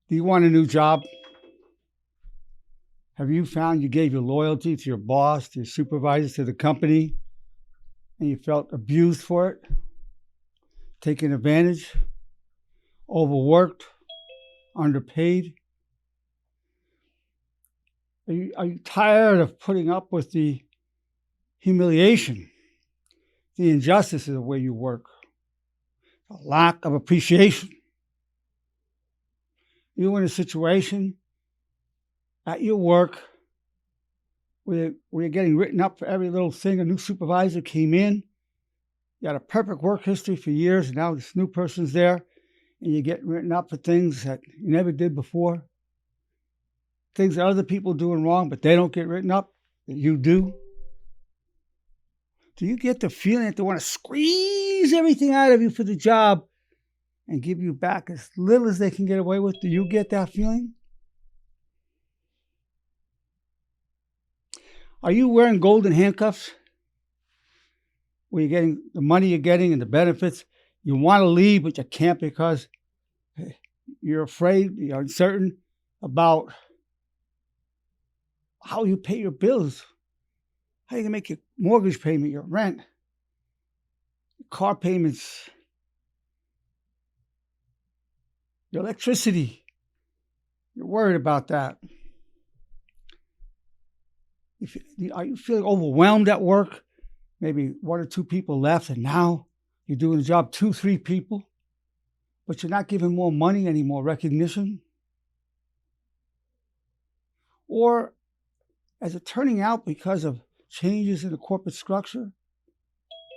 Do you want a new job? Have you found you gave your loyalty to your boss, to your supervisors, to the company, and you felt abused for it, taken advantage, overworked, underpaid? Are you tired of putting up with the humiliation, the injustices of where you work, the lack of appreciation? You're in a situation at your work where you're getting written up for every little thing. A new supervisor came in, you had a perfect work history for years, and now this new person's there, and you get written up for things that you never did before, things that other people are doing wrong, but they don't get written up, that you do. Do you get the feeling that they want to squeeze everything out of you for the job and give you back as little as they can get away with? Do you get that feeling? Are you wearing golden handcuffs? Where you're getting the money you're getting and the benefits? You want to leave, but you can't because you're afraid, you're uncertain about how you pay your bills, how you can make your mortgage payment, your rent, your car payments, your electricity. You're worried about that. Are you feeling overwhelmed at work? Maybe one or two people left, and now you're doing the job 2-3 people, but you're not giving more money, any more recognition? Or is it turning out because of changes in the corporate structure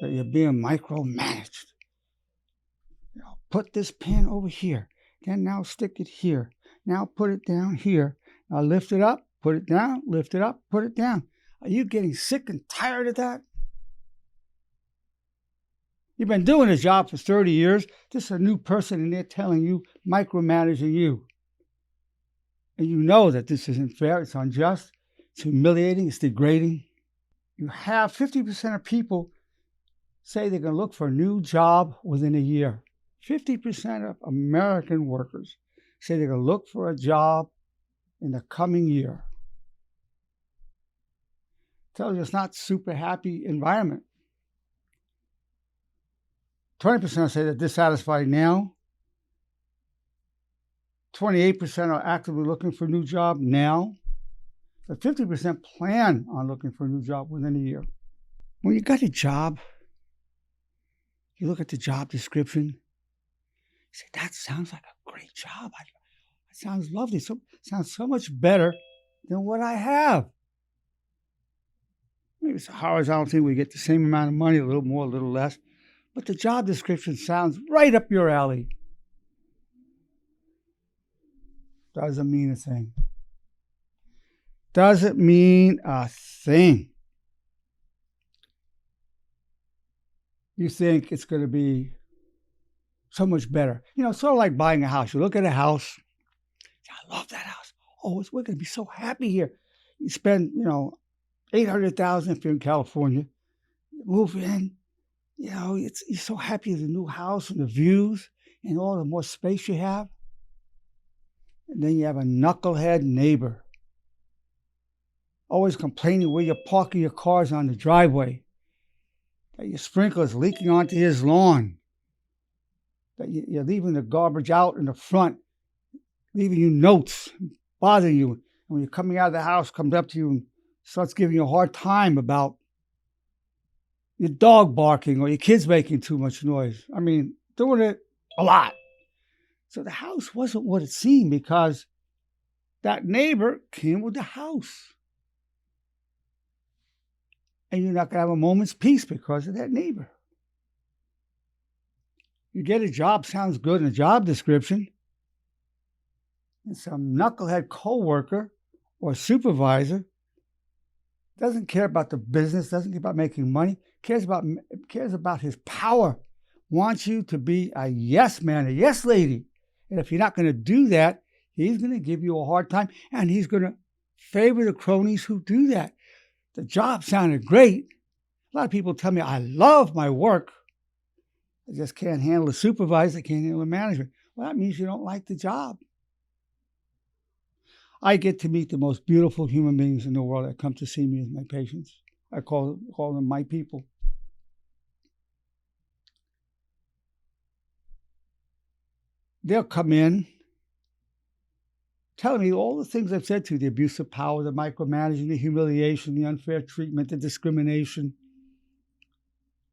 that you're being micromanaged? Put this pen over here, then now stick it here. Now put it down here. Now lift it up, put it down, lift it up, put it down. Are you getting sick and tired of that? You've been doing this job for 30 years. This is a new person, and they're telling you, micromanaging you. And you know that this isn't fair, it's unjust, it's humiliating, it's degrading. You have 50% of people say they're going to look for a new job within a year. 50% of American workers say they're going to look for a job in the coming year. Tells you it's not super happy environment. 20% say they're dissatisfied now. 28% are actively looking for a new job now. But 50% plan on looking for a new job within a year. When you got a job, you look at the job description, you say, that sounds like a great job. It sounds lovely. It sounds so much better than what I have. Maybe it's a horizontal thing where you get the same amount of money, a little more, a little less. But the job description sounds right up your alley. Doesn't mean a thing. Doesn't mean a thing. You think it's going to be so much better. Sort of like buying a house. You look at a house. I love that house. Oh, we're going to be so happy here. You spend, $800,000 if you're in California. You move in. You're so happy with the new house and the views and all the more space you have. And then you have a knucklehead neighbor, always complaining where you're parking your cars on the driveway, that your sprinkler's leaking onto his lawn, that you're leaving the garbage out in the front, leaving you notes, bothering you. And when you're coming out of the house, comes up to you and starts giving you a hard time about your dog barking or your kids making too much noise. Doing it a lot. So the house wasn't what it seemed because that neighbor came with the house. And you're not going to have a moment's peace because of that neighbor. You get a job, sounds good in a job description, and some knucklehead coworker or supervisor doesn't care about the business, doesn't care about making money, cares about his power, wants you to be a yes man, a yes lady. And if you're not going to do that, he's going to give you a hard time, and he's going to favor the cronies who do that. The job sounded great. A lot of people tell me, I love my work. I just can't handle the supervisor, can't handle the management. Well, that means you don't like the job. I get to meet the most beautiful human beings in the world that come to see me as my patients. I call them my people. They'll come in telling me all the things I've said to you, the abuse of power, the micromanaging, the humiliation, the unfair treatment, the discrimination,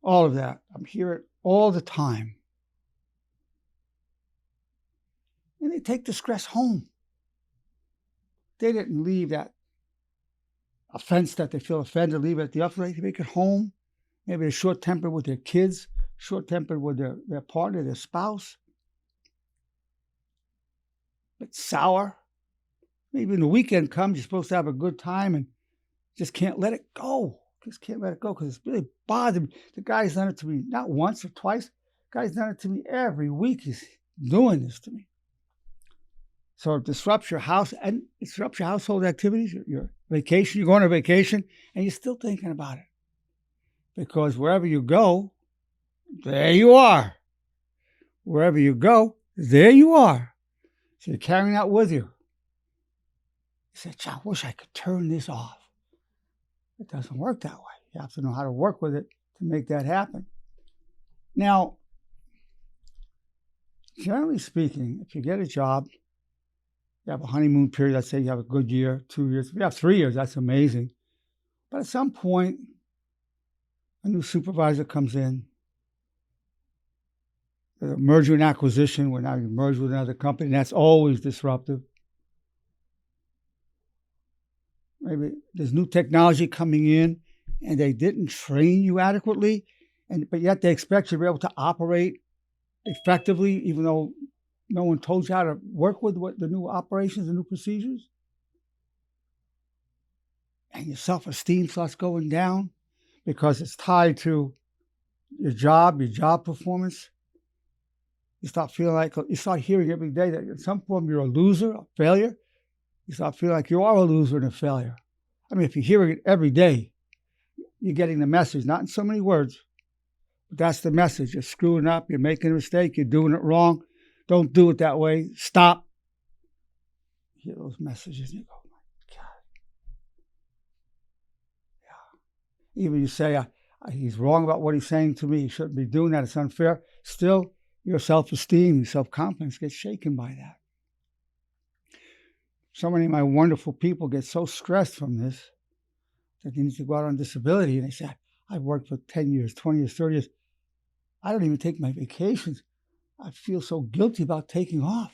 all of that. I'm hearing it all the time. And they take the stress home. They didn't leave that offense that they feel offended, leave it at the office. They make it home. Maybe they're short-tempered with their kids, short-tempered with their partner, their spouse. But sour. Maybe when the weekend comes, you're supposed to have a good time and just can't let it go. Just can't let it go because it's really bothered me. The guy's done it to me not once or twice. The guy's done it to me every week. He's doing this to me. So it disrupts your house and it disrupts your household activities, your vacation. You go on a vacation and you're still thinking about it. Because wherever you go, there you are. Wherever you go, there you are. So you're carrying that with you. You say, I wish I could turn this off. It doesn't work that way. You have to know how to work with it to make that happen. Now, generally speaking, if you get a job, you have a honeymoon period, let's say you have a good year, 2 years. If you have 3 years, that's amazing. But at some point, a new supervisor comes in. There's a merger and acquisition where now you merge with another company, and that's always disruptive. Maybe there's new technology coming in, and they didn't train you adequately, but yet they expect you to be able to operate effectively, even though no one told you how to work with what the new operations, the new procedures. And your self-esteem starts going down because it's tied to your job performance. You start hearing every day that in some form you're a loser, a failure. You start feeling like you are a loser and a failure. I mean, if you're hearing it every day, you're getting the message, not in so many words, but that's the message. You're screwing up, you're making a mistake, you're doing it wrong. Don't do it that way. Stop. You hear those messages and you go, oh my God. Yeah. Even you say, he's wrong about what he's saying to me. He shouldn't be doing that. It's unfair. Still, your self-esteem, your self-confidence gets shaken by that. So many of my wonderful people get so stressed from this that they need to go out on disability. And they say, I've worked for 10 years, 20 years, 30 years. I don't even take my vacations. I feel so guilty about taking off.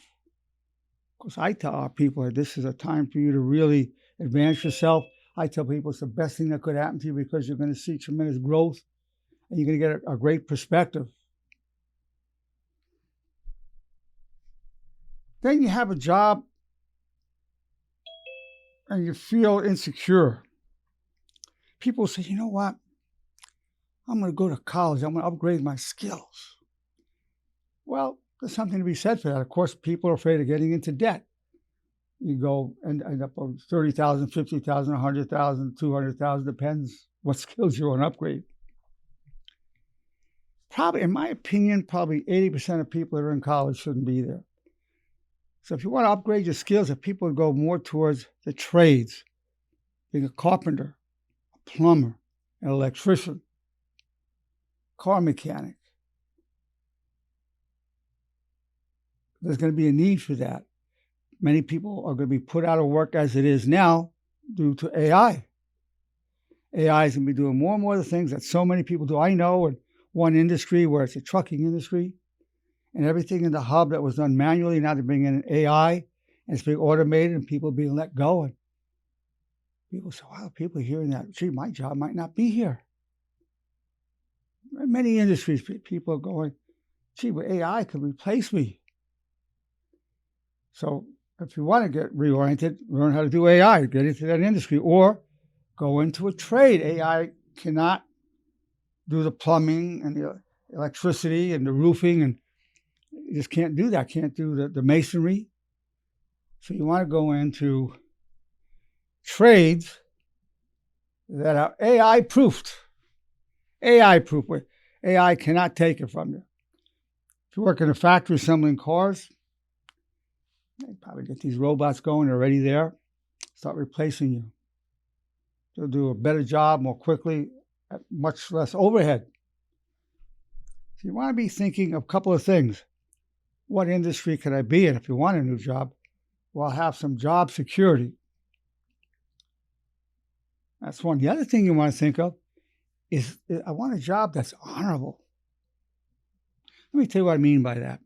Of course, I tell our people that this is a time for you to really advance yourself. I tell people it's the best thing that could happen to you because you're going to see tremendous growth and you're going to get a great perspective. Then you have a job and you feel insecure. People say, you know what? I'm going to go to college. I'm going to upgrade my skills. Well, there's something to be said for that. Of course, people are afraid of getting into debt. You go and end up on $30,000, $50,000, $100,000, $200,000, depends what skills you want to upgrade. Probably, in my opinion, probably 80% of people that are in college shouldn't be there. So if you want to upgrade your skills, if people would go more towards the trades, being a carpenter, a plumber, an electrician, car mechanic, there's going to be a need for that. Many people are going to be put out of work as it is now due to AI. AI is going to be doing more and more of the things that so many people do. I know in one industry where it's a trucking industry, and everything in the hub that was done manually, now they're bringing in AI, and it's being automated, and people are being let go. And people say, wow, people are hearing that, gee, my job might not be here. In many industries, people are going, gee, but AI could replace me. So if you want to get reoriented, learn how to do AI, get into that industry, or go into a trade. AI cannot do the plumbing and the electricity and the roofing, and you just can't do that, can't do the masonry. So you want to go into trades that are AI-proofed. AI-proof, where AI cannot take it from you. If you work in a factory assembling cars, they probably get these robots going, they're already there. start replacing you. They'll do a better job more quickly at much less overhead. So you want to be thinking of a couple of things. What industry could I be in if you want a new job? Well, I'll have some job security. That's one. The other thing you want to think of is I want a job that's honorable. Let me tell you what I mean by that.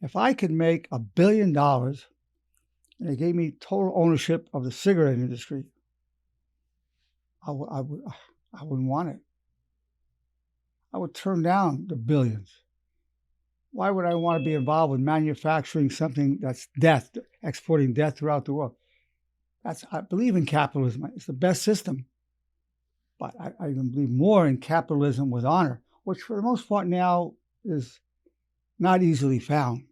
If I could make $1 billion and they gave me total ownership of the cigarette industry, I wouldn't want it. I would turn down the billions. Why would I want to be involved with manufacturing something that's death, exporting death throughout the world? I believe in capitalism. It's the best system. But I even believe more in capitalism with honor, which for the most part now is not easily found.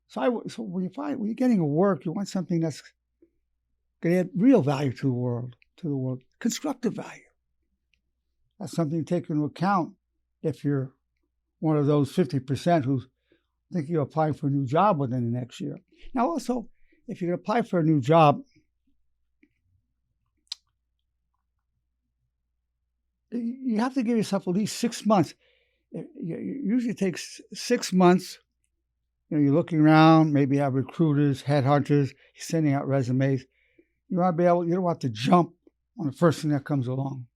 So when you're getting a work, you want something that's going to add real value to the world, constructive value. That's something to take into account if you're one of those 50% who think you're applying for a new job within the next year. Now, also, if you apply for a new job, you have to give yourself at least 6 months. It usually takes 6 months. You're looking around, maybe you have recruiters, headhunters, you're sending out resumes. You don't want to jump on the first thing that comes along.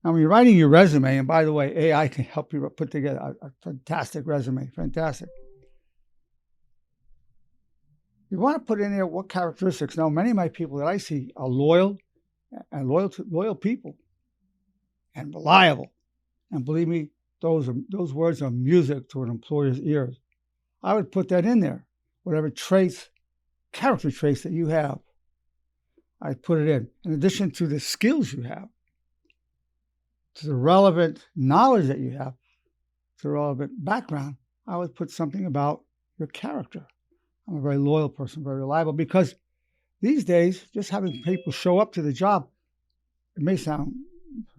Now, when you're writing your resume, and by the way, AI can help you put together a fantastic resume, fantastic. You want to put in there what characteristics. Now, many of my people that I see are loyal people and reliable. And believe me, those words are music to an employer's ears. I would put that in there. Whatever character traits that you have, I'd put it in addition to the skills you have, to the relevant knowledge that you have, to the relevant background, I would put something about your character. I'm a very loyal person, very reliable, because these days, just having people show up to the job, it may sound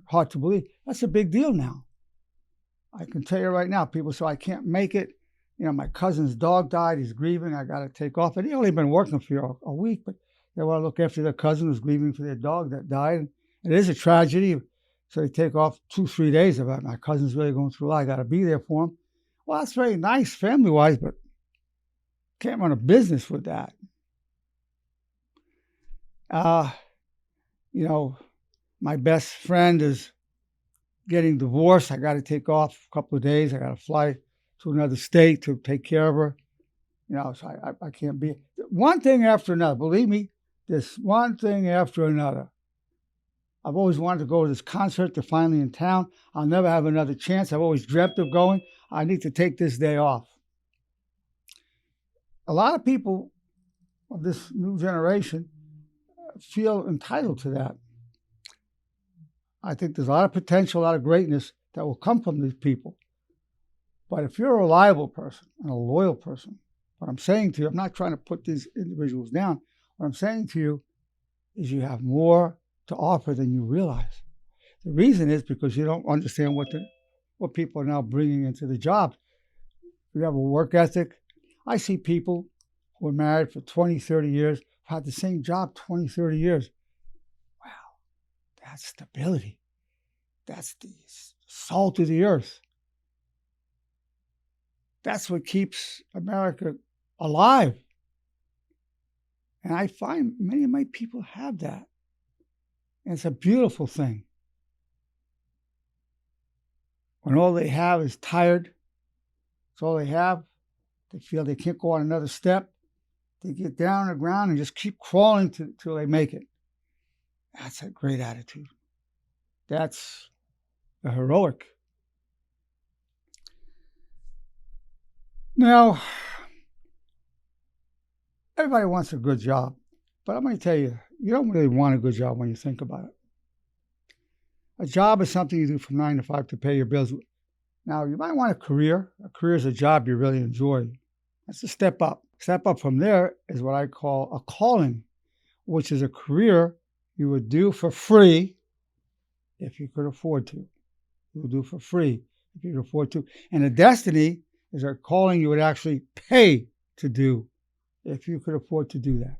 hard to believe. That's a big deal now. I can tell you right now, people say, I can't make it. My cousin's dog died. He's grieving. I got to take off. And he's only been working for a week, but they want to look after their cousin who's grieving for their dog that died. It is a tragedy. So they take off 2-3 days about my cousin's really going through a lot. I got to be there for him. Well, that's very nice family-wise, but can't run a business with that. My best friend is getting divorced. I got to take off a couple of days. I got to fly to another state to take care of her. So I can't be. One thing after another. Believe me, this one thing after another. I've always wanted to go to this concert. They're finally in town. I'll never have another chance. I've always dreamt of going. I need to take this day off. A lot of people of this new generation feel entitled to that. I think there's a lot of potential, a lot of greatness that will come from these people. But if you're a reliable person and a loyal person, what I'm saying to you, I'm not trying to put these individuals down. What I'm saying to you is you have more to offer than you realize. The reason is because you don't understand what people are now bringing into the job. You have a work ethic. I see people who are married for 20, 30 years, who had the same job 20, 30 years. Wow, that's stability. That's the salt of the earth. That's what keeps America alive. And I find many of my people have that. And it's a beautiful thing. When all they have is tired, that's all they have. They feel they can't go on another step. They get down on the ground and just keep crawling till they make it. That's a great attitude. That's a heroic. Now, everybody wants a good job, but I'm going to tell you, you don't really want a good job when you think about it. A job is something you do from 9 to 5 to pay your bills. Now, you might want a career. A career is a job you really enjoy. That's a step up. Step up from there is what I call a calling, which is a career you would do for free if you could afford to. You would do for free if you could afford to. And a destiny is a calling you would actually pay to do if you could afford to do that.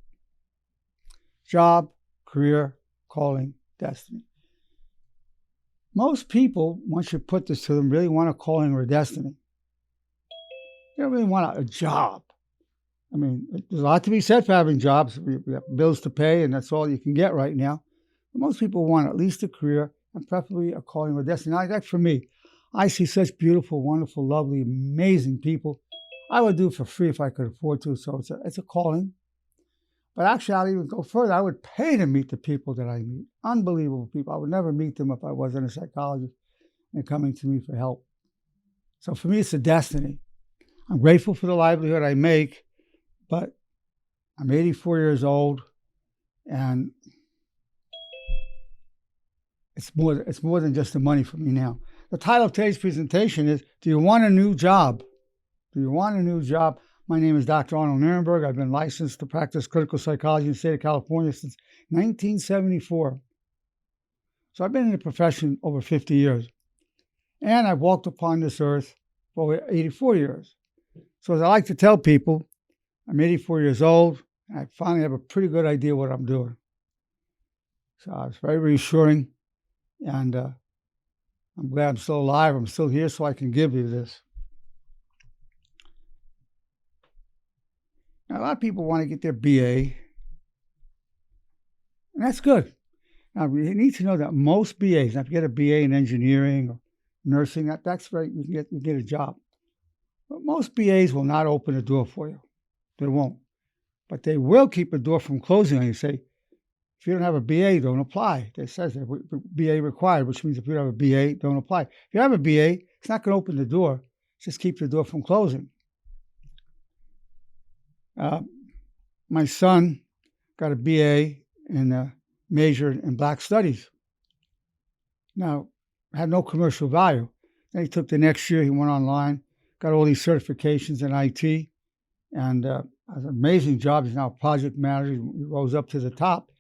Job, career, calling, destiny. Most people, once you put this to them, really want a calling or a destiny. They don't really want a job. I mean, there's a lot to be said for having jobs. We have bills to pay, and that's all you can get right now. But most people want at least a career and preferably a calling or destiny. Now, that's for me. I see such beautiful, wonderful, lovely, amazing people. I would do it for free if I could afford to, so it's a calling. But actually, I'll even go further. I would pay to meet the people that I meet. Unbelievable people. I would never meet them if I wasn't a psychologist and coming to me for help. So for me, it's a destiny. I'm grateful for the livelihood I make, but I'm 84 years old, and it's more than just the money for me now. The title of today's presentation is, Do You Want a New Job? Do you want a new job? My name is Dr. Arnold Nerenberg. I've been licensed to practice clinical psychology in the state of California since 1974. So I've been in the profession over 50 years. And I've walked upon this earth for over 84 years. So as I like to tell people, I'm 84 years old, and I finally have a pretty good idea what I'm doing. So it's very reassuring, and I'm glad I'm still alive. I'm still here so I can give you this. Now, a lot of people want to get their BA, and that's good. Now, you need to know that most BAs, now if you get a BA in engineering or nursing, that's right, you get a job. But most BAs will not open a door for you. They won't. But they will keep a door from closing on you. Say, if you don't have a BA, don't apply. It says that BA required, which means if you don't have a BA, don't apply. If you have a BA, it's not going to open the door. Just keep the door from closing. My son got a BA and a major in Black Studies. Now, had no commercial value. Then he took the next year, he went online, got all these certifications in IT, and has an amazing job. He's now a project manager. He rose up to the top.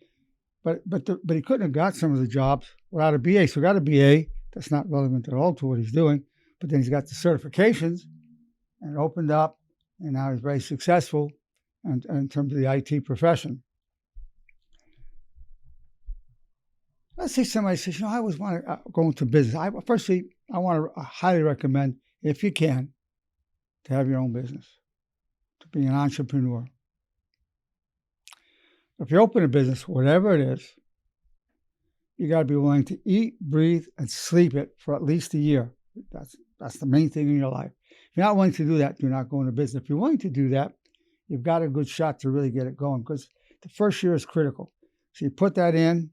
But he couldn't have got some of the jobs without a BA. So he got a BA. That's not relevant at all to what he's doing. But then he's got the certifications, and it opened up, and now he's very successful in terms of the IT profession. Let's say somebody says, I always want to go into business. I want to highly recommend, if you can, to have your own business, to be an entrepreneur. If you open a business, whatever it is, you got to be willing to eat, breathe, and sleep it for at least a year. That's the main thing in your life. If you're not willing to do that, do not go into business. If you're willing to do that, you've got a good shot to really get it going, because the first year is critical. So you put that in,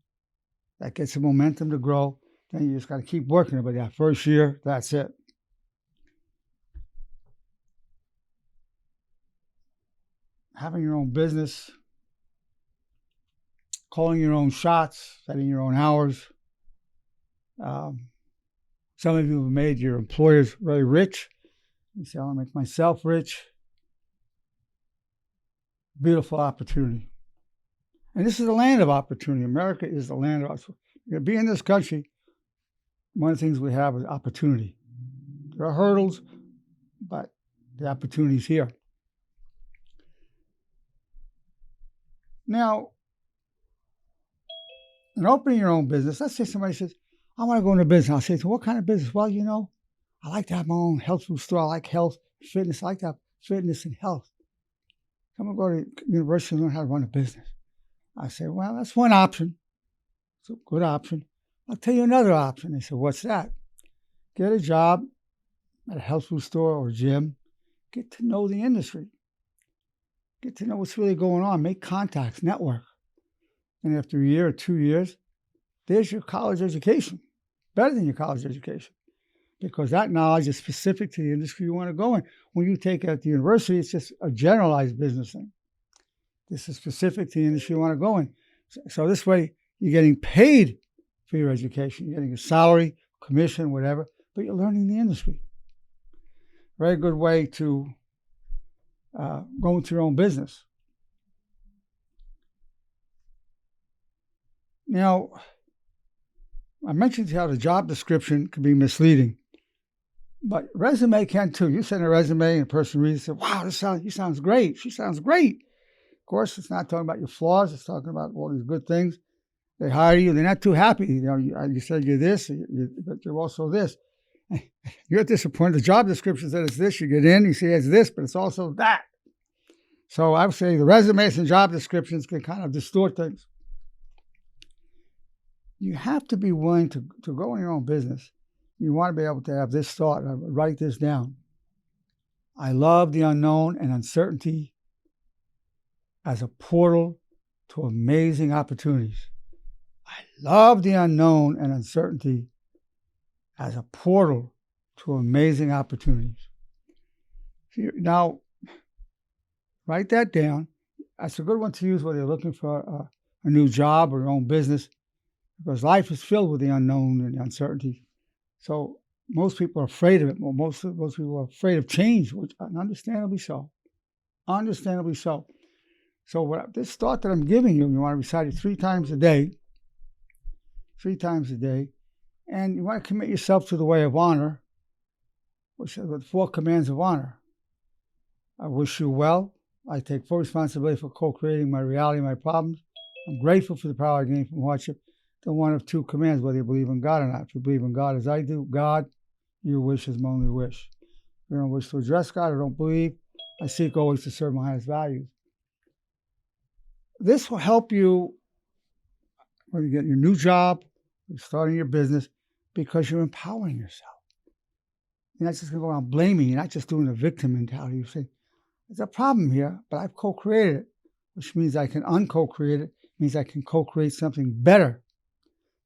that gets the momentum to grow. Then you just got to keep working it. But that first year, that's it. Having your own business, calling your own shots, setting your own hours. Some of you have made your employers very rich. You say, I want to make myself rich. Beautiful opportunity. And this is the land of opportunity. America is the land of opportunity. To be in this country, one of the things we have is opportunity. There are hurdles, but the opportunity is here. Now, in opening your own business, let's say somebody says, I want to go into business. I'll say, so what kind of business? Well, I like to have my own health food store. I like health, fitness. I like to have fitness and health. I'm going to go to university and learn how to run a business. I say, well, that's one option. It's a good option. I'll tell you another option. They say, what's that? Get a job at a health food store or gym. Get to know the industry. Get to know what's really going on. Make contacts, network. And after a year or 2 years, there's your college education. Better than your college education. Because that knowledge is specific to the industry you want to go in. When you take it at the university, it's just a generalized business thing. This is specific to the industry you want to go in. So this way, you're getting paid for your education. You're getting a salary, commission, whatever, but you're learning the industry. Very good way to go into your own business. Now, I mentioned how the job description can be misleading, but resume can too. You send a resume and a person reads and says, wow, he sounds great. She sounds great. course, it's not talking about your flaws. It's talking about all these good things. They hire you. They're not too happy. You said you're this, but you're also this. You're disappointed. The job description said it's this. You get in, you see it's this, but it's also that. So I would say the resumes and job descriptions can kind of distort things. You have to be willing to go in your own business. You want to be able to have this thought. Write this down. I love the unknown and uncertainty as a portal to amazing opportunities. I love the unknown and uncertainty as a portal to amazing opportunities. Now, write that down. That's a good one to use whether you're looking for a new job or your own business, because life is filled with the unknown and the uncertainty. So most people are afraid of it. Well, most people are afraid of change, which understandably so. Understandably so. So this thought that I'm giving you, you want to recite it 3 times a day. 3 times a day. And you want to commit yourself to the way of honor, which is with 4 commands of honor. I wish you well. I take full responsibility for co-creating my reality, my problems. I'm grateful for the power I gain from hardship. The one of 2 commands, whether you believe in God or not. If you believe in God as I do, God, your wish is my only wish. If you don't wish to address God or don't believe, I seek always to serve my highest values. This will help you when you get your new job, you're starting your business, because you're empowering yourself. You're not just going to go around blaming. You're not just doing a victim mentality. You say, there's a problem here, but I've co-created it, which means I can unco-create it, means I can co-create something better.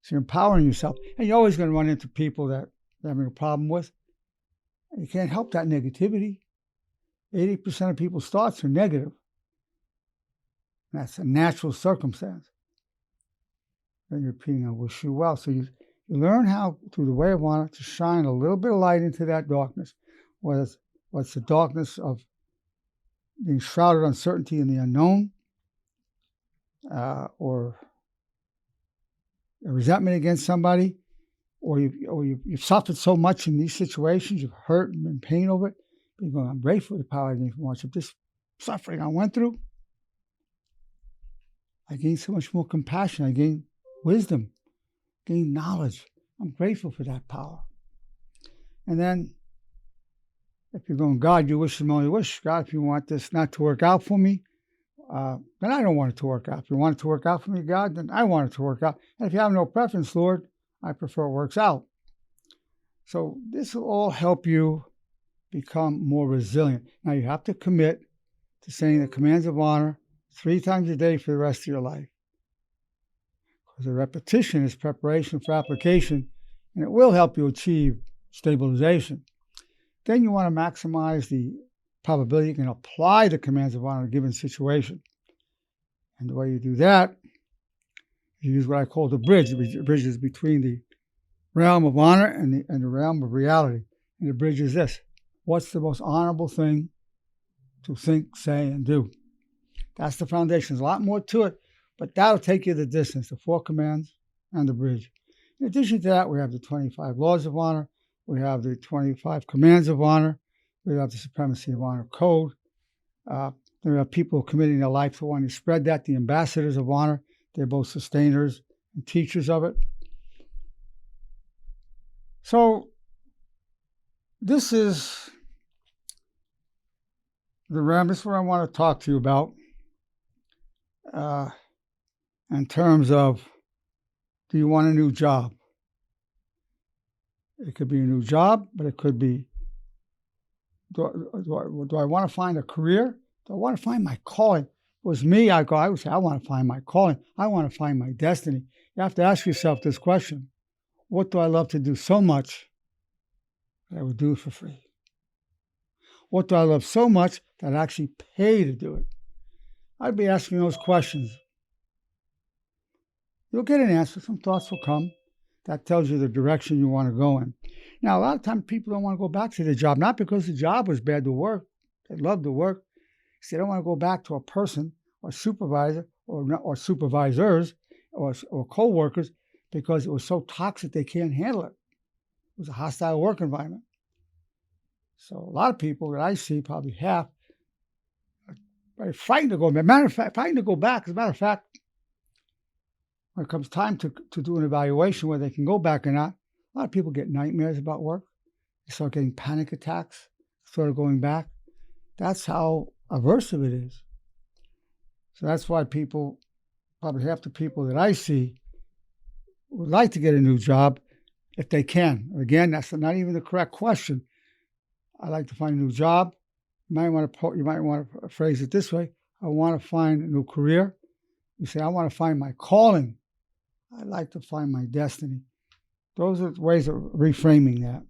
So you're empowering yourself. And you're always going to run into people that you're having a problem with. You can't help that negativity. 80% of people's thoughts are negative. That's a natural circumstance. Then you're repeating, I wish you well. So you learn how, through the way of honor, to shine a little bit of light into that darkness. What's the darkness of being shrouded in uncertainty in the unknown, or a resentment against somebody, or you've suffered so much in these situations, you've hurt and been in pain over it. But you're going, I'm grateful for the power I gained from hardship. This suffering I went through, I gained so much more compassion. I gained wisdom, gained knowledge. I'm grateful for that power. And then, if you're going, God, your wish is my only wish. God, if you want this not to work out for me, then I don't want it to work out. If you want it to work out for me, God, then I want it to work out. And if you have no preference, Lord, I prefer it works out. So this will all help you become more resilient. Now you have to commit to saying the commands of honor 3 times a day for the rest of your life. Because the repetition is preparation for application, and it will help you achieve stabilization. Then you want to maximize the probability you can apply the commands of honor in a given situation. And the way you do that, you use what I call the bridge. The bridge is between the realm of honor and the realm of reality. And the bridge is this: what's the most honorable thing to think, say, and do? That's the foundation. There's a lot more to it, but that'll take you the distance, the 4 commands and the bridge. In addition to that, we have the 25 laws of honor. We have the 25 commands of honor. We have the supremacy of honor code. There are people committing their life to wanting to spread that, the ambassadors of honor. They're both sustainers and teachers of it. So this is the realm. This is what I want to talk to you about in terms of, do you want a new job? It could be a new job, but it could be, do I want to find a career? Do I want to find my calling? If it was me, I would say, I want to find my calling. I want to find my destiny. You have to ask yourself this question: what do I love to do so much that I would do it for free? What do I love so much that I'd actually pay to do it? I'd be asking those questions. You'll get an answer. Some thoughts will come. That tells you the direction you want to go in. Now, a lot of times people don't want to go back to their job, not because the job was bad to work. They love to work. They don't want to go back to a person or supervisor or supervisors or co-workers because it was so toxic they can't handle it. It was a hostile work environment. So a lot of people that I see, probably half, frightened to go back. Matter of fact, frightened to go back. As a matter of fact, when it comes time to do an evaluation whether they can go back or not, a lot of people get nightmares about work. They start getting panic attacks, sort of going back. That's how aversive it is. So that's why people, probably half the people that I see, would like to get a new job if they can. Again, that's not even the correct question. I like to find a new job. You might want to phrase it this way. I want to find a new career. You say, I want to find my calling. I like to find my destiny. Those are ways of reframing that.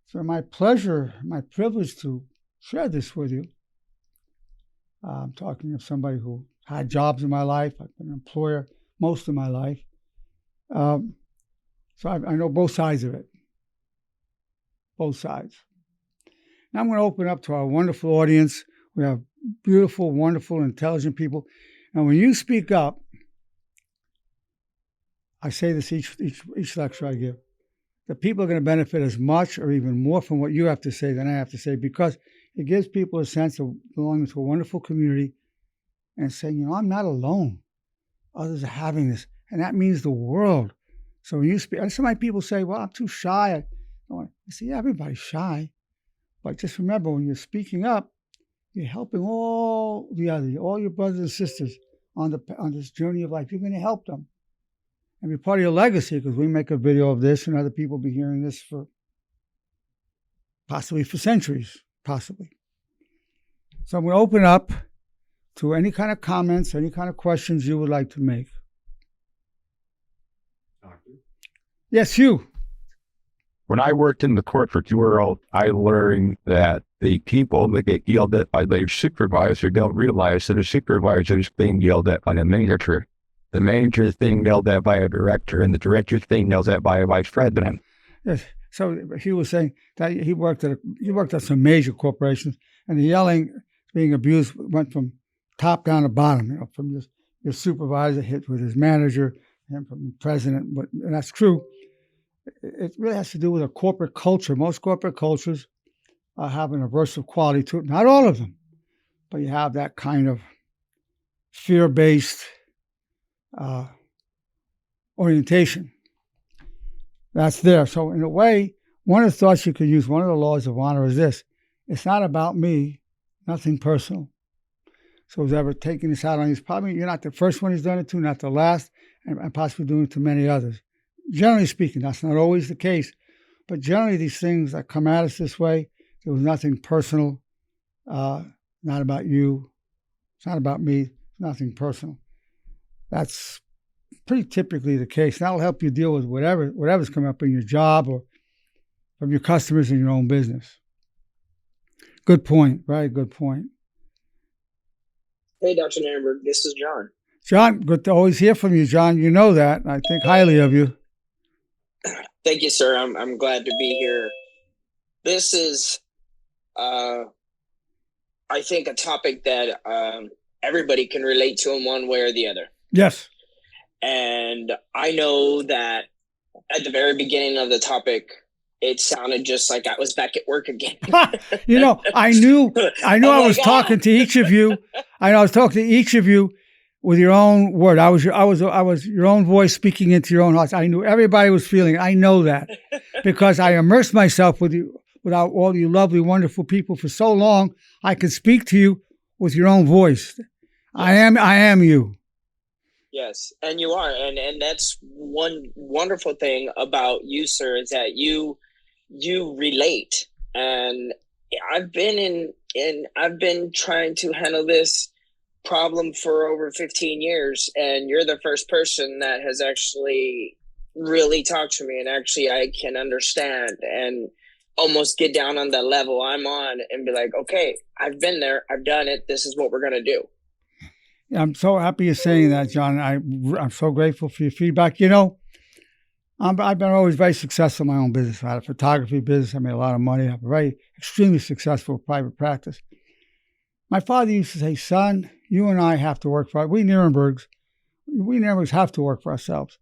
So my pleasure, my privilege to share this with you. I'm talking of somebody who had jobs in my life. I've been an employer most of my life. So I know both sides of it. Both sides. Now I'm going to open up to our wonderful audience. We have beautiful, wonderful, intelligent people. And when you speak up, I say this each lecture I give, the people are going to benefit as much or even more from what you have to say than I have to say, because it gives people a sense of belonging to a wonderful community and saying, I'm not alone. Others are having this. And that means the world. So when you speak, some of my people say, well, I'm too shy. I say, yeah, everybody's shy. But just remember, when you're speaking up, you're helping all the others, all your brothers and sisters on this journey of life. You're going to help them and be part of your legacy, because we make a video of this and other people will be hearing this for possibly for centuries, possibly. So I'm going to open up to any kind of comments, any kind of questions you would like to make. Doctor? Yes, you. When I worked in the corporate world, I learned that the people that get yelled at by their supervisor don't realize that a supervisor is being yelled at by a manager. The manager is being yelled at by a director, and the director is being yelled at by a vice president. Yes. So he was saying that he worked at some major corporations, and the yelling, being abused, went from top down to bottom. From your supervisor hit with his manager, and from the president. And that's true. It really has to do with a corporate culture. Most corporate cultures have an aversive quality to it. Not all of them, but you have that kind of fear-based orientation. That's there. So in a way, one of the thoughts you could use, one of the laws of honor is this: it's not about me, nothing personal. So who's ever taking this out on you, probably you're not the first one who's done it to, not the last, and possibly doing it to many others. Generally speaking, that's not always the case, but generally these things that come at us this way, there was nothing personal, not about you, it's not about me, it's nothing personal. That's pretty typically the case. That'll help you deal with whatever's coming up in your job or from your customers in your own business. Good point, very good point. Hey, Dr. Nerenberg, this is John. John, good to always hear from you, John. You know that. I think highly of you. Thank you, sir. I'm glad to be here. This is, I think, a topic that everybody can relate to in one way or the other. Yes. And I know that at the very beginning of the topic, it sounded just like I was back at work again. I knew I was talking to each of you. I was talking to each of you with your own word. I was your own voice speaking into your own hearts. I knew everybody was feeling it. I know that because I immersed myself with you, without all you lovely, wonderful people for so long. I could speak to you with your own voice. Yes. I am you. Yes, and you are, and that's one wonderful thing about you, sir, is that you relate. And I've been I've been trying to handle this problem for over 15 years, and you're the first person that has actually really talked to me, and actually I can understand and almost get down on the level I'm on and be like, okay, I've been there, I've done it, this is what we're going to do. I'm so happy you're saying that, John. I'm so grateful for your feedback. I've been always very successful in my own business. I had a photography business. I made a lot of money. I have a very extremely successful private practice. My father used to say, son, you and I have to work for we Nerenbergs have to work for ourselves.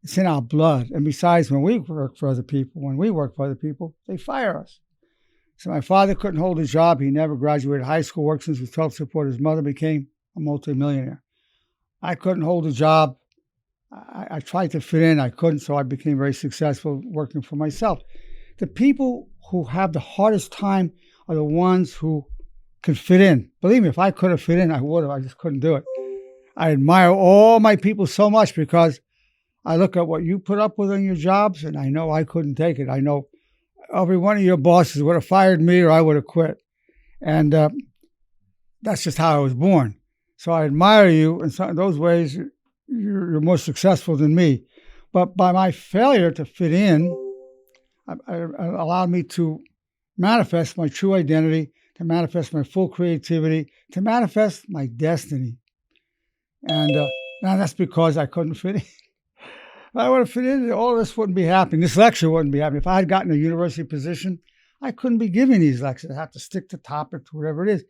It's in our blood. And besides, when we work for other people, they fire us. So my father couldn't hold a job. He never graduated high school, worked since he was 12 to support his mother, became a multimillionaire. I couldn't hold a job. I tried to fit in. I couldn't, so I became very successful working for myself. The people who have the hardest time are the ones who can fit in. Believe me, if I could have fit in, I would have. I just couldn't do it. I admire all my people so much because I look at what you put up with on your jobs, and I know I couldn't take it. I know every one of your bosses would have fired me or I would have quit. And that's just how I was born. So I admire you in those ways. You're more successful than me. But by my failure to fit in, it allowed me to manifest my true identity, to manifest my full creativity, to manifest my destiny. And now that's because I couldn't fit in. If I would have fit in, all of this wouldn't be happening. This lecture wouldn't be happening. If I had gotten a university position, I couldn't be giving these lectures. I have to stick to topic, to whatever it is.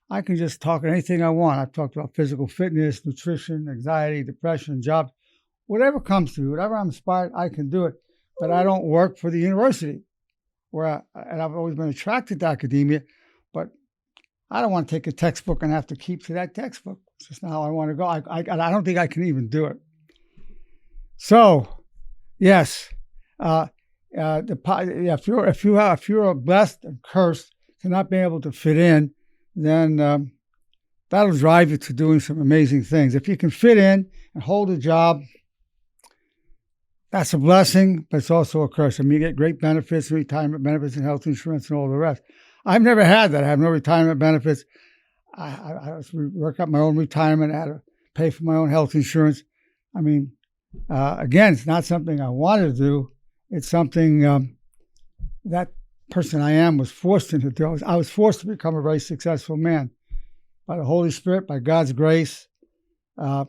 I can just talk anything I want. I've talked about physical fitness, nutrition, anxiety, depression, jobs, whatever comes to me, whatever I'm inspired, I can do it. But I don't work for the university, and I've always been attracted to academia, but I don't want to take a textbook and have to keep to that textbook. It's just not how I want to go. I don't think I can even do it. So, yes, if you're blessed and cursed to not being able to fit in, then that'll drive you to doing some amazing things. If you can fit in and hold a job, that's a blessing, but it's also a curse. I mean, you get great benefits, retirement benefits, and health insurance, and all the rest. I've never had that. I have no retirement benefits. I work out my own retirement. I had to pay for my own health insurance. I mean, again, it's not something I wanted to do. It's something that person I am was forced into do. I was forced to become a very successful man by the Holy Spirit, by God's grace. I'm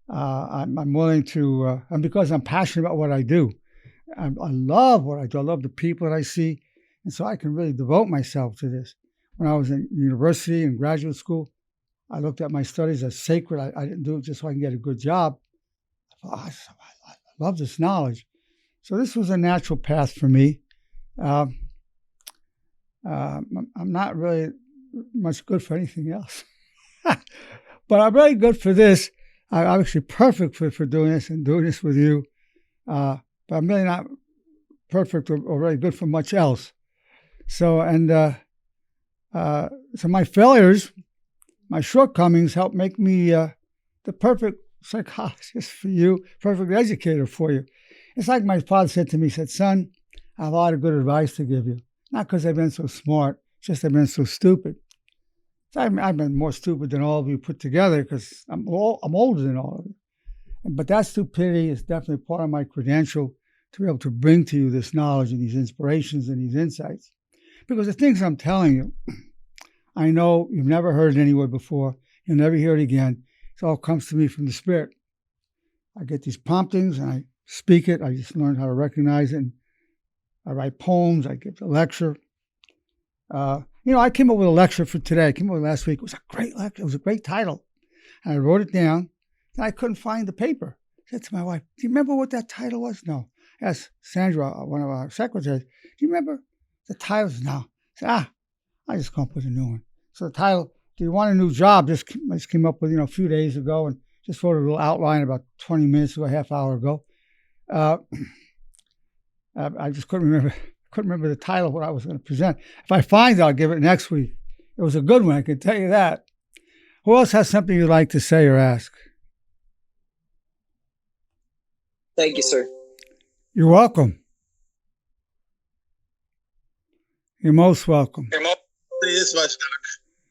willing to, and because I'm passionate about what I do. I love what I do. I love the people that I see. And so I can really devote myself to this. When I was in university and graduate school, I looked at my studies as sacred. I didn't do it just so I can get a good job. I thought, I love this knowledge. So this was a natural path for me. I'm not really much good for anything else. But I'm really good for this. I'm actually perfect for doing this and doing this with you. But I'm really not perfect or really good for much else. So, so my failures, my shortcomings help make me the perfect psychologist for you, perfect educator for you. It's like my father said to me, he said, son, I have a lot of good advice to give you. Not because I've been so smart, just I've been so stupid. So I've been more stupid than all of you put together because I'm older than all of you. But that stupidity is definitely part of my credential to be able to bring to you this knowledge and these inspirations and these insights. Because the things I'm telling you, I know you've never heard it anywhere before. You'll never hear it again. It all comes to me from the Spirit. I get these promptings and I speak it. I just learned how to recognize it. And I write poems. I give a lecture. I came up with a lecture for today. I came up with it last week. It was a great lecture. It was a great title. And I wrote it down. And I couldn't find the paper. I said to my wife, do you remember what that title was? No. I asked Sandra, one of our secretaries, do you remember the title? No. I said, I just come up with a new one. So the title, Do You Want a New Job? I just came up with, a few days ago and just wrote a little outline about 20 minutes to a half hour ago. I just couldn't remember the title of what I was going to present. If I find it, I'll give it next week. It was a good one, I can tell you that. Who else has something you'd like to say or ask? Thank you, sir. You're welcome. You're most welcome. This much, Doc.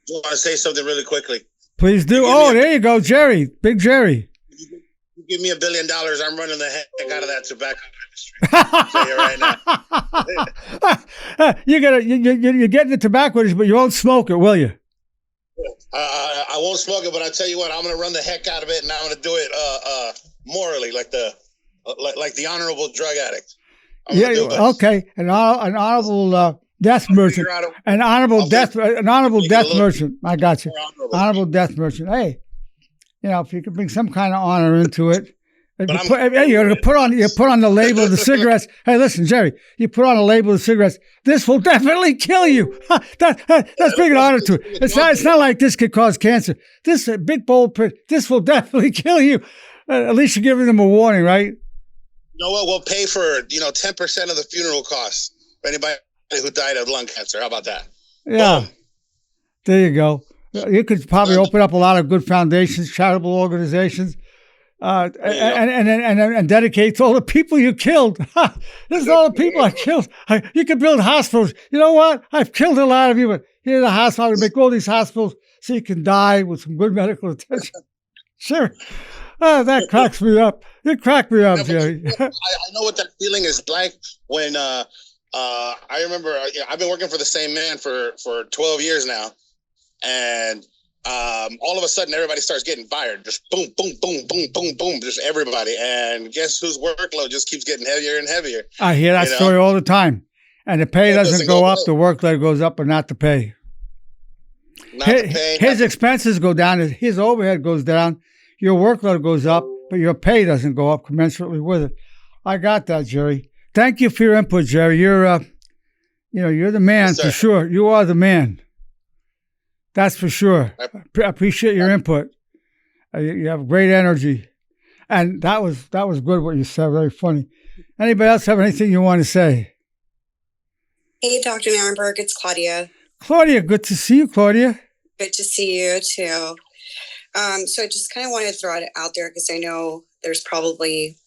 I want to say something really quickly. Please do. There you go, Jerry. Big Jerry. You give me $1 billion, I'm running the heck out of that tobacco industry. I'll tell you right now. You're getting the tobacco industry, but you won't smoke it, will you? I won't smoke it, but I tell you what, I'm going to run the heck out of it, and I'm going to do it morally, like the honorable drug addict. Okay. An honorable death merchant. An honorable death merchant. I got you. Honorable death merchant. Hey, if you could bring some kind of honor into it, If But you I'm- put, hey, you put on the label of the cigarettes. Hey, listen, Jerry, you put on a label of the cigarettes. This will definitely kill you. That's bringing honor to it. It's not like this could cause cancer. This big bold print. This will definitely kill you. At least you're giving them a warning, right? You know what? We'll pay for 10% of the funeral costs for anybody who died of lung cancer. How about that? Yeah. Boom. There you go. You could probably open up a lot of good foundations, charitable organizations. And dedicate to all the people you killed. This is all the people I killed. You could build hospitals. You know what? I've killed a lot of you, but here's a hospital. I would make all these hospitals so you can die with some good medical attention. Sure. That cracks me up. It cracked me up, Jerry. I know what that feeling is like when I remember I've been working for the same man for 12 years now, and all of a sudden everybody starts getting fired. Just boom, boom, boom, boom, boom, boom, just everybody. And guess whose workload just keeps getting heavier and heavier? I hear that story all the time. And the pay doesn't go up, the workload goes up, but not the pay. His expenses go down, his overhead goes down, your workload goes up, but your pay doesn't go up commensurately with it. I got that, Jerry. Thank you for your input, Jerry. You're the man for sure. You are the man. That's for sure. I appreciate your input. You have great energy, and that was good what you said. Very funny. Anybody else have anything you want to say? Hey, Dr. Nerenberg, it's Claudia. Claudia, good to see you, Claudia. Good to see you too. So I just kind of wanted to throw it out there because I know there's probably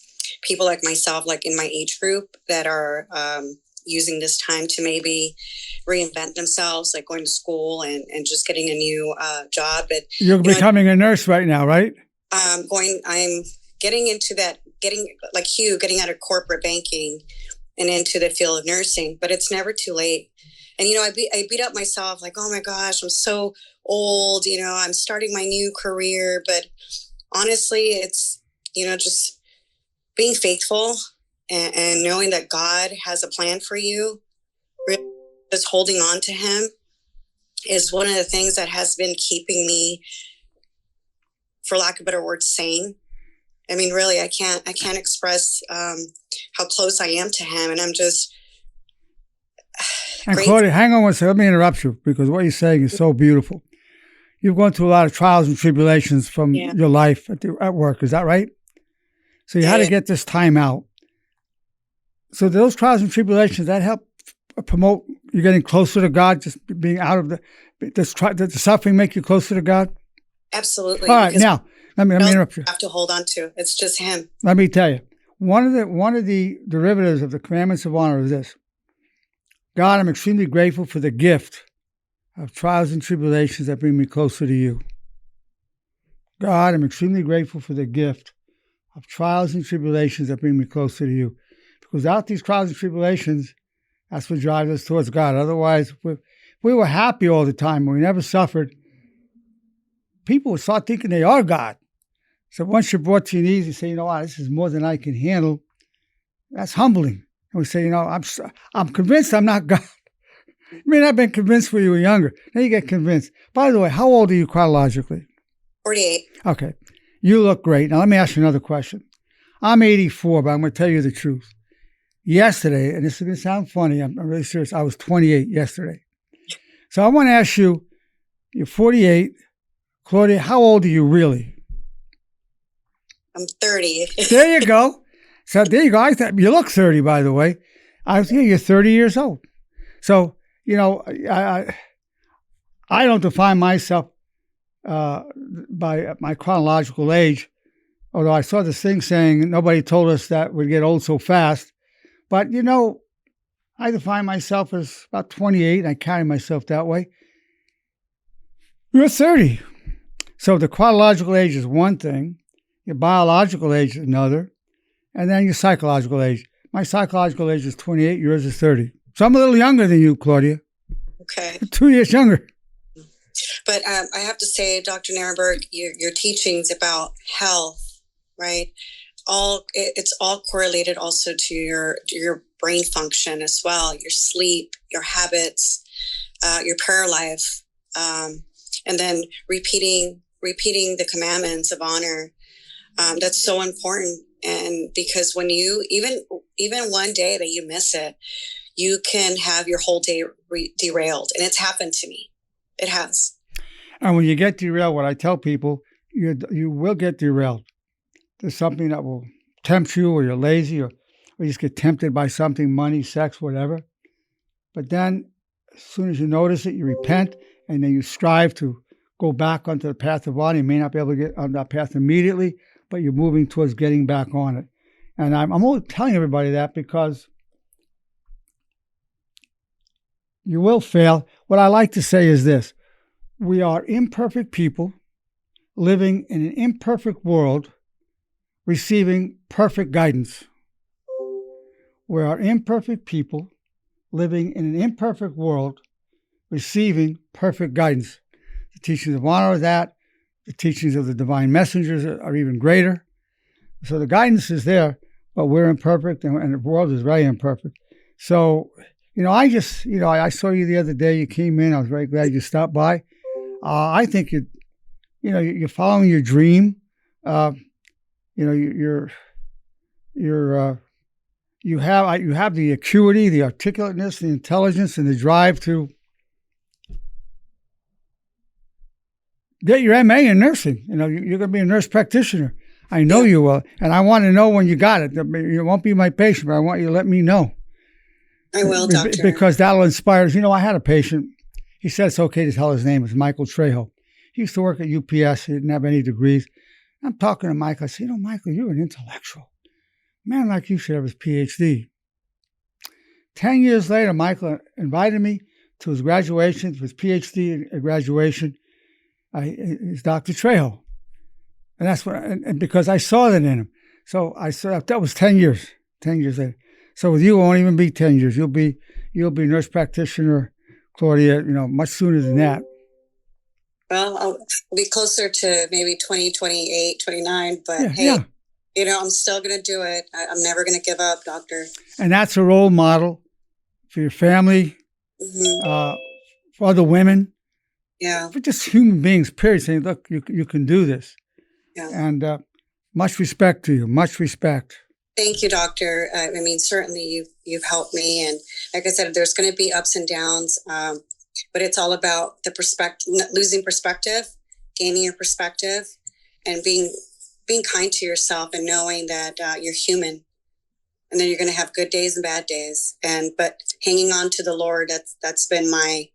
people like myself, like in my age group, that are using this time to maybe reinvent themselves, like going to school and just getting a new job. But you're becoming a nurse right now, right? I'm getting into that, getting out of corporate banking and into the field of nursing, but it's never too late. And, I beat up myself like, oh my gosh, I'm so old, I'm starting my new career. But honestly, it's, just being faithful and knowing that God has a plan for you, really just holding on to him is one of the things that has been keeping me, for lack of a better word, sane. I mean, really, I can't express how close I am to him. And I'm just... And Claudia, hang on one second. Let me interrupt you because what you're saying is so beautiful. You've gone through a lot of trials and tribulations from your life at work. Is that right? So you had to get this time out. So those trials and tribulations, that help promote you getting closer to God, just being out of the suffering make you closer to God? Absolutely. All right, now, let me interrupt you. Have to hold on to. It's just him. Let me tell you. One of the derivatives of the commandments of honor is this. God, I'm extremely grateful for the gift of trials and tribulations that bring me closer to you. God, I'm extremely grateful for the gift of trials and tribulations that bring me closer to you. Because without these trials and tribulations, that's what drives us towards God. Otherwise, if we were happy all the time and we never suffered, people would start thinking they are God. So once you're brought to your knees, you say, this is more than I can handle. That's humbling. And we say, I'm convinced I'm not God. I mean, I've been convinced when you were younger. Now you get convinced. By the way, how old are you chronologically? 48. Okay. You look great. Now, let me ask you another question. I'm 84, but I'm going to tell you the truth. Yesterday, and this is going to sound funny, I'm really serious, I was 28 yesterday. So I want to ask you, you're 48. Claudia, how old are you really? I'm 30. There you go. So there you go. I thought you look 30, by the way. You're 30 years old. So, I don't define myself by my chronological age, although I saw this thing saying nobody told us that we'd get old so fast. But, I define myself as about 28. And I carry myself that way. You're 30. So the chronological age is one thing. Your biological age is another. And then your psychological age. My psychological age is 28. Yours is 30. So I'm a little younger than you, Claudia. Okay. 2 years younger. But I have to say, Dr. Nerenberg, your teachings about health, right? It's all correlated also to your brain function as well, your sleep, your habits, your prayer life, and then repeating the commandments of honor. That's so important. And because when you, even one day that you miss it, you can have your whole day derailed. And it's happened to me. It has. And when you get derailed, what I tell people, you will get derailed. There's something that will tempt you, or you're lazy, or you just get tempted by something, money, sex, whatever. But then as soon as you notice it, you repent, and then you strive to go back onto the path of honor. You may not be able to get on that path immediately, but you're moving towards getting back on it. And I'm only telling everybody that because you will fail. What I like to say is this: we are imperfect people living in an imperfect world, receiving perfect guidance. We are imperfect people living in an imperfect world, receiving perfect guidance. The teachings of honor are that. The teachings of the divine messengers are even greater. So the guidance is there, but we're imperfect, and the world is very imperfect. So, I saw you the other day. You came in. I was very glad you stopped by. I think you're following your dream. You have the acuity, the articulateness, the intelligence, and the drive to get your MA in nursing. You're going to be a nurse practitioner. I know you will, and I want to know when you got it. You won't be my patient, but I want you to let me know. I will, doctor. Because that'll inspire us. I had a patient. He said it's okay to tell his name. It's Michael Trejo. He used to work at UPS. He didn't have any degrees. I'm talking to Michael. I said, Michael, you're an intellectual. A man like you should have his Ph.D. 10 years later, Michael invited me to his graduation, to his Ph.D. graduation. He's Dr. Trejo. And that's what, and because I saw that in him. So I said, that was 10 years later. So with you, it won't even be 10 years. You'll be nurse practitioner, Claudia, much sooner than that. Well, I'll be closer to maybe 20, 28, 29, but I'm still going to do it. I'm never going to give up, doctor. And that's a role model for your family, for other women, for just human beings, period, saying, look, you can do this. Yeah. And much respect to you, much respect. Thank you, doctor. Certainly you've helped me. And like I said, there's going to be ups and downs, but it's all about the perspective, losing perspective, gaining your perspective, and being kind to yourself and knowing that you're human. And then you're going to have good days and bad days. But hanging on to the Lord, that's been my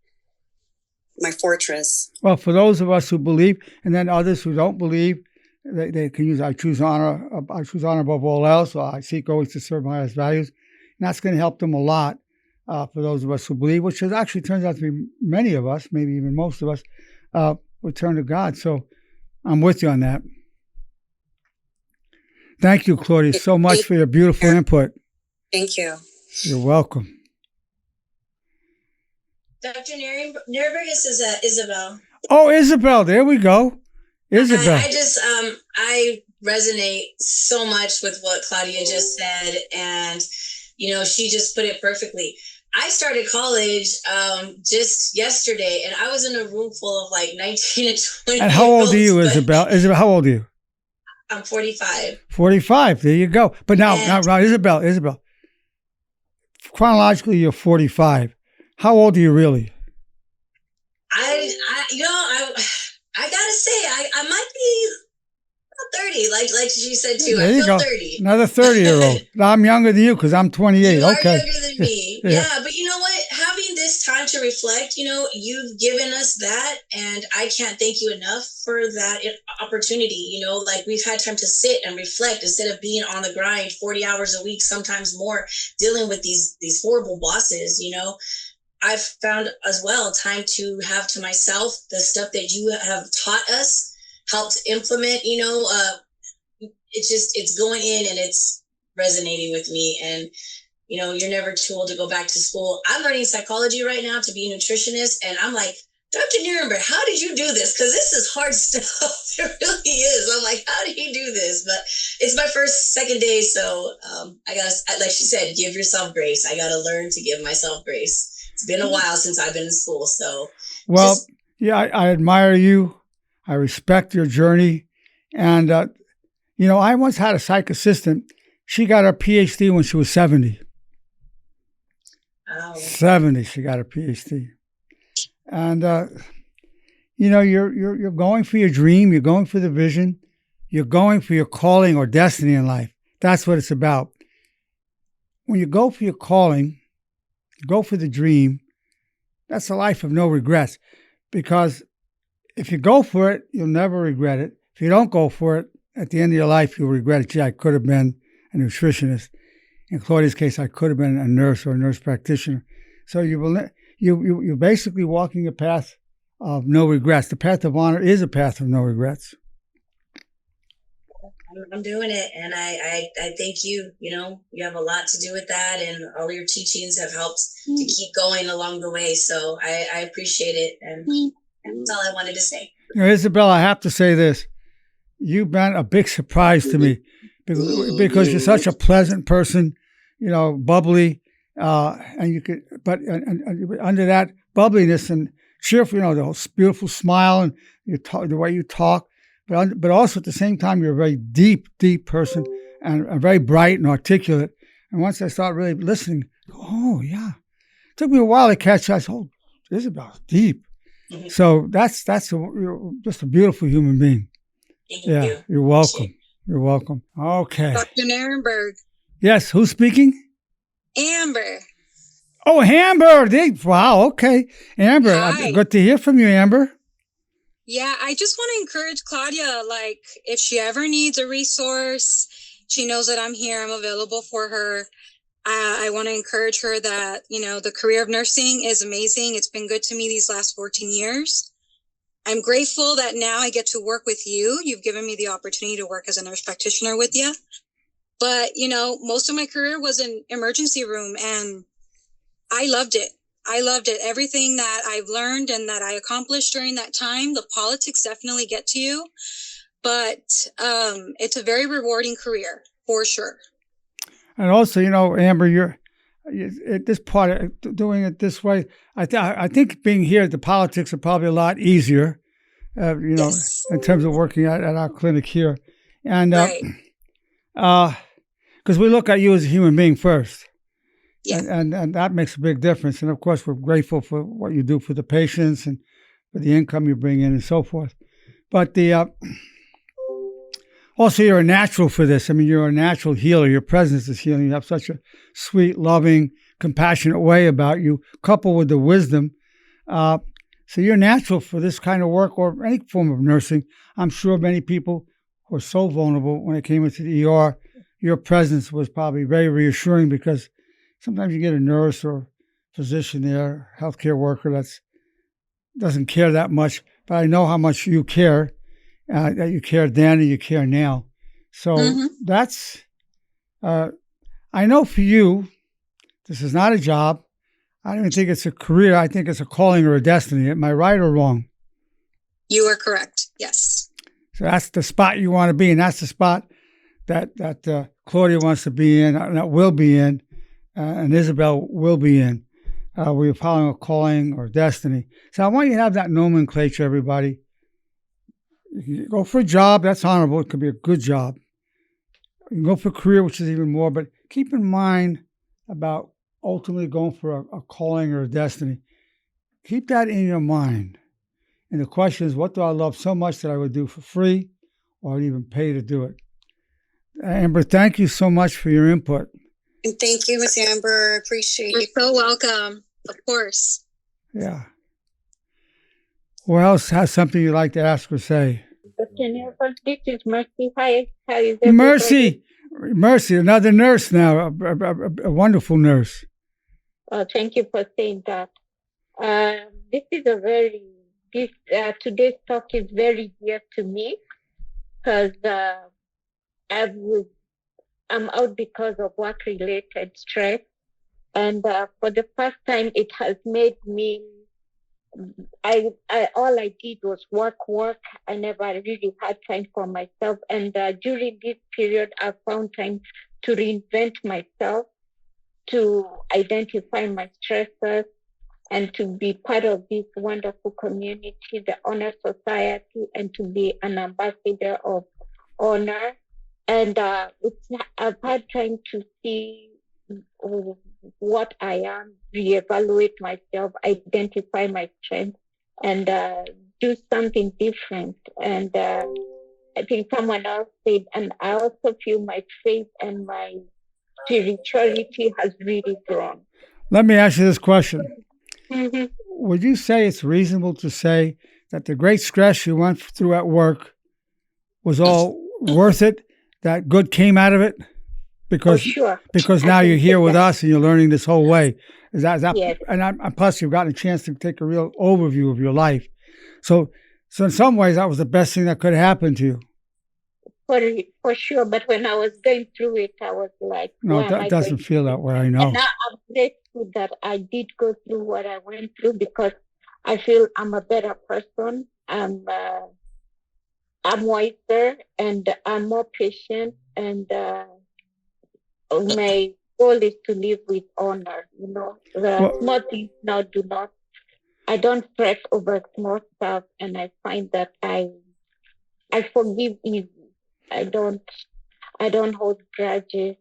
fortress. Well, for those of us who believe, and then others who don't believe, they can use, I choose honor above all else. So I seek always to serve my highest values. And that's going to help them a lot for those of us who believe, which actually turns out to be many of us, maybe even most of us, would turn to God. So I'm with you on that. Thank you, Claudia, so much for your beautiful input. Thank you. You're welcome. Dr. Nerenberg is Isabel. Oh, Isabel, there we go. Isabel. I resonate so much with what Claudia just said. And, she just put it perfectly. I started college just yesterday, and I was in a room full of like 19 and 20. And how old are you, Isabel? Isabel, how old are you? I'm 45. 45. There you go. But now, Isabel, chronologically, you're 45. How old are you really? I gotta say, I might be 30, like she said too. There I you feel go. 30. Another 30-year-old. I'm younger than you because I'm 28. You are okay. younger than me. Yeah, but you know what? Having this time to reflect, you've given us that, and I can't thank you enough for that opportunity. We've had time to sit and reflect instead of being on the grind 40 hours a week, sometimes more, dealing with these horrible bosses. I've found as well time to have to myself the stuff that you have taught us, helped implement. It's going in and it's resonating with me. And you're never too old to go back to school. I'm learning psychology right now to be a nutritionist, and I'm like, Dr. Nerenberg, how did you do this? Because this is hard stuff. It really is. I'm like, how do you do this? But it's my second day, so I gotta, like she said, give yourself grace. I gotta learn to give myself grace. It's been a while since I've been in school, so. Well, I admire you. I respect your journey. And, You know, I once had a psych assistant. She got her Ph.D. when she was 70. Wow. 70, she got her Ph.D. And you know, you're going for your dream, you're going for the vision, you're going for your calling or destiny in life. That's what it's about. When you go for your calling, go for the dream, that's a life of no regrets. Because if you go for it, you'll never regret it. If you don't go for it, at the end of your life, you'll regret it. Gee, I could have been a nutritionist. In Claudia's case, I could have been a nurse or a nurse practitioner. So you're basically walking a path of no regrets. The path of honor is a path of no regrets. I'm doing it, and I thank you. You know, you have a lot to do with that, and all your teachings have helped to keep going along the way. So I appreciate it, and that's all I wanted to say. You know, Isabel, I have to say this. You've been a big surprise to me because you're such a pleasant person, you know, bubbly, and you could, but and under that bubbliness and cheerful, you know, the beautiful smile and the way you talk, but also at the same time, you're a very deep person and very bright and articulate. And once I start really listening, oh yeah, it took me a while to catch. I said, oh, Isabel's deep. Mm-hmm. So you're just a beautiful human being. Thank you. You're welcome. You're welcome. Okay. Dr. Nerenberg. Yes, who's speaking? Amber. Oh, Amber. Wow, okay. Amber, good to hear from you, Amber. Yeah, I just want to encourage Claudia, like, if she ever needs a resource, she knows that I'm here. I'm available for her. I want to encourage her that, you know, the career of nursing is amazing. It's been good to me these last 14 years. I'm grateful that now I get to work with you. You've given me the opportunity to work as a nurse practitioner with you. But, you know, most of my career was in emergency room, and I loved it. I loved it. Everything that I've learned and that I accomplished during that time, the politics definitely get to you. But it's a very rewarding career, for sure. And also, you know, Amber, you're at this part, doing it this way, I think being here, the politics are probably a lot easier, you know, yes, in terms of working at our clinic here. And because we look at you as a human being first. Yeah. And that makes a big difference. And of course, we're grateful for what you do for the patients and for the income you bring in and so forth. But also, you're a natural for this. I mean, you're a natural healer. Your presence is healing. You have such a sweet, loving, compassionate way about you, coupled with the wisdom. So you're natural for this kind of work or any form of nursing. I'm sure many people were so vulnerable when they came into the ER. Your presence was probably very reassuring because sometimes you get a nurse or physician there, healthcare worker that doesn't care that much, but I know how much you care. That you care then and you care now. So that's, I know for you, this is not a job. I don't even think it's a career. I think it's a calling or a destiny. Am I right or wrong? You are correct. Yes. So that's the spot you want to be in. That's the spot that Claudia wants to be in, that will be in, and Isabel will be in. We're following a calling or destiny. So I want you to have that nomenclature, everybody. You can go for a job, that's honorable. It could be a good job. You can go for a career, which is even more, but keep in mind about ultimately going for a calling or a destiny. Keep that in your mind. And the question is, what do I love so much that I would do for free or I'd even pay to do it? Amber, thank you so much for your input. And thank you, Miss Amber. I appreciate it. You're so welcome. Of course. Yeah. Who else has something you'd like to ask or say? This is Mercy. Hi, how is everybody? Mercy, another nurse now, a wonderful nurse. Thank you for saying that. This is today's talk is very dear to me because I'm out because of work-related stress, and for the first time, it has made me. All I did was work. I never really had time for myself. And during this period, I found time to reinvent myself, to identify my stressors, and to be part of this wonderful community, the Honor Society, and to be an ambassador of honor And I've had time to see what I am, reevaluate myself, identify my strengths, and do something different. And I think someone else said, and I also feel my faith and my spirituality has really grown. Let me ask you this question. Mm-hmm. Would you say it's reasonable to say that the great stress you went through at work was all worth it, that good came out of it? Because sure. because now you're here with that. us and you're learning this whole way. Is that Yes. And plus you've gotten a chance to take a real overview of your life. So in some ways that was the best thing that could happen to you. For sure, but when I was going through it, I was like, no, it doesn't feel that way. I know. And now I'm grateful that I did go through what I went through, because I feel I'm a better person. I'm wiser, and I'm more patient, and my goal is to live with honor. Small things now do not. I don't stress over small stuff, and I find that I forgive easy. I don't hold grudges.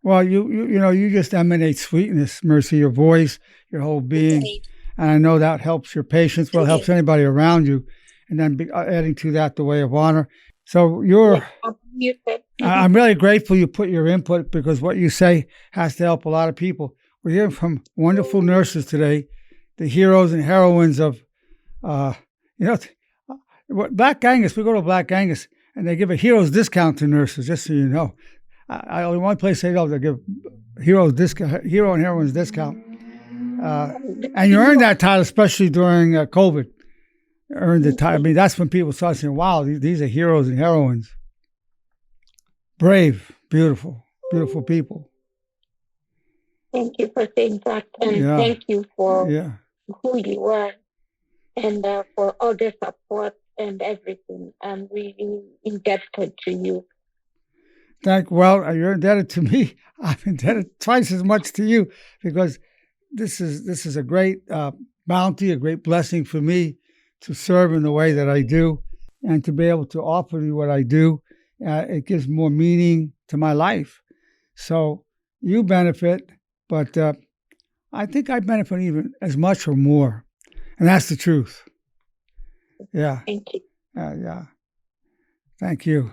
Well, you just emanate sweetness, Mercy, your voice, your whole being. Okay. And I know that helps your patients. Well, it helps anybody around you. And then adding to that the way of honor. So I'm really grateful you put your input, because what you say has to help a lot of people. We're hearing from wonderful nurses today, the heroes and heroines of, Black Angus. We go to Black Angus, and they give a hero's discount to nurses, just so you know. I only one place they give hero and heroines discount. And you earned that title, especially during COVID. You earned the title. I mean, that's when people start saying, wow, these are heroes and heroines. Brave, beautiful, beautiful people. Thank you for saying that. And thank you for who you are, and for all the support and everything. I'm really indebted to you. You're indebted to me. I'm indebted twice as much to you, because this is a great bounty, a great blessing for me to serve in the way that I do, and to be able to offer you what I do. It gives more meaning to my life. So you benefit, but I think I benefit even as much or more, and that's the truth. Yeah. Thank you. Yeah. Thank you.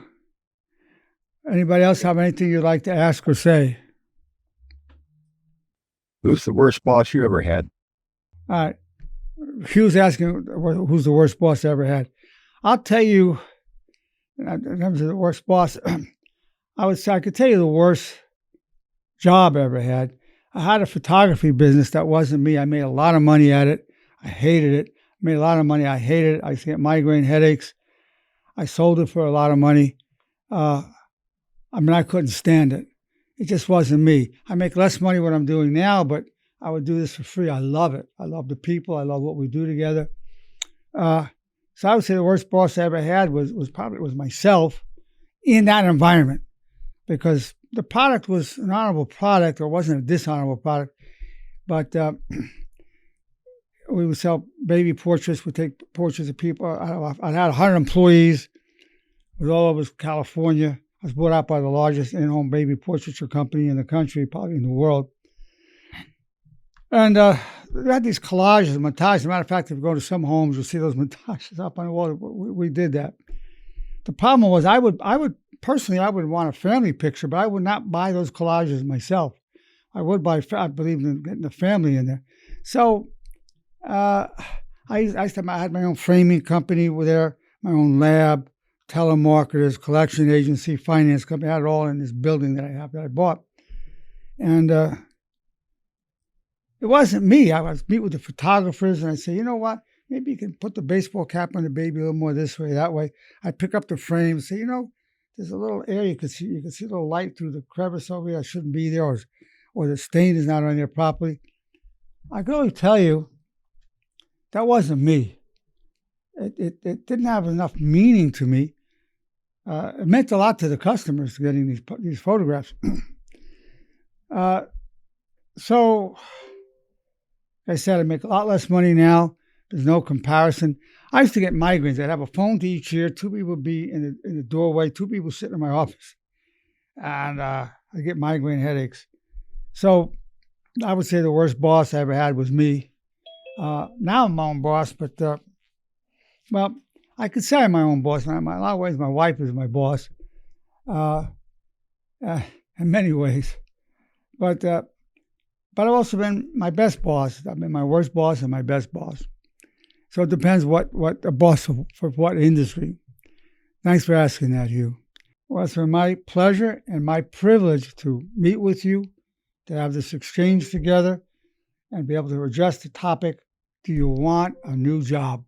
Anybody else have anything you'd like to ask or say? Who's the worst boss you ever had? All right. Hugh's asking who's the worst boss I ever had. I'll tell you, in terms of the worst boss, I could tell you the worst job I ever had. I had a photography business that wasn't me. I made a lot of money at it. I hated it. I made a lot of money. I hated it. I used to get migraine headaches. I sold it for a lot of money. I couldn't stand it. It just wasn't me. I make less money what I'm doing now, but I would do this for free. I love it. I love the people. I love what we do together. So I would say the worst boss I ever had was myself in that environment, because the product was an honorable product, or wasn't a dishonorable product. But we would sell baby portraits. We'd take portraits of people. I had 100 employees. It was all over California. I was bought out by the largest in-home baby portraiture company in the country, probably in the world. And we had these collages, montages. As a matter of fact, if you go to some homes, you'll see those montages up on the wall. We did that. The problem was I would personally want a family picture, but I would not buy those collages myself. I believe in getting the family in there. So I had my own framing company there, my own lab, telemarketers, collection agency, finance company. I had it all in this building that I bought. And it wasn't me. I would meet with the photographers, and I'd say, you know what? Maybe you can put the baseball cap on the baby a little more this way, that way. I'd pick up the frame and say, there's a little area you can see a little light through the crevice over here. I shouldn't be there, or the stain is not on there properly. I can only tell you that wasn't me. It didn't have enough meaning to me. It meant a lot to the customers getting these photographs. So, like I said, I make a lot less money now, There's no comparison. I used to get migraines. I'd have a phone to each ear. Two people would be in the doorway. Two people sitting in my office. And I get migraine headaches. So I would say the worst boss I ever had was me. Now I'm my own boss, but, well, I could say I'm my own boss. In a lot of ways, my wife is my boss. In many ways. But I've also been my best boss. I've been my worst boss and my best boss. So it depends what a boss for what industry. Thanks for asking that, Hugh. Well, it's been my pleasure and my privilege to meet with you, to have this exchange together, and be able to address the topic, do you want a new job?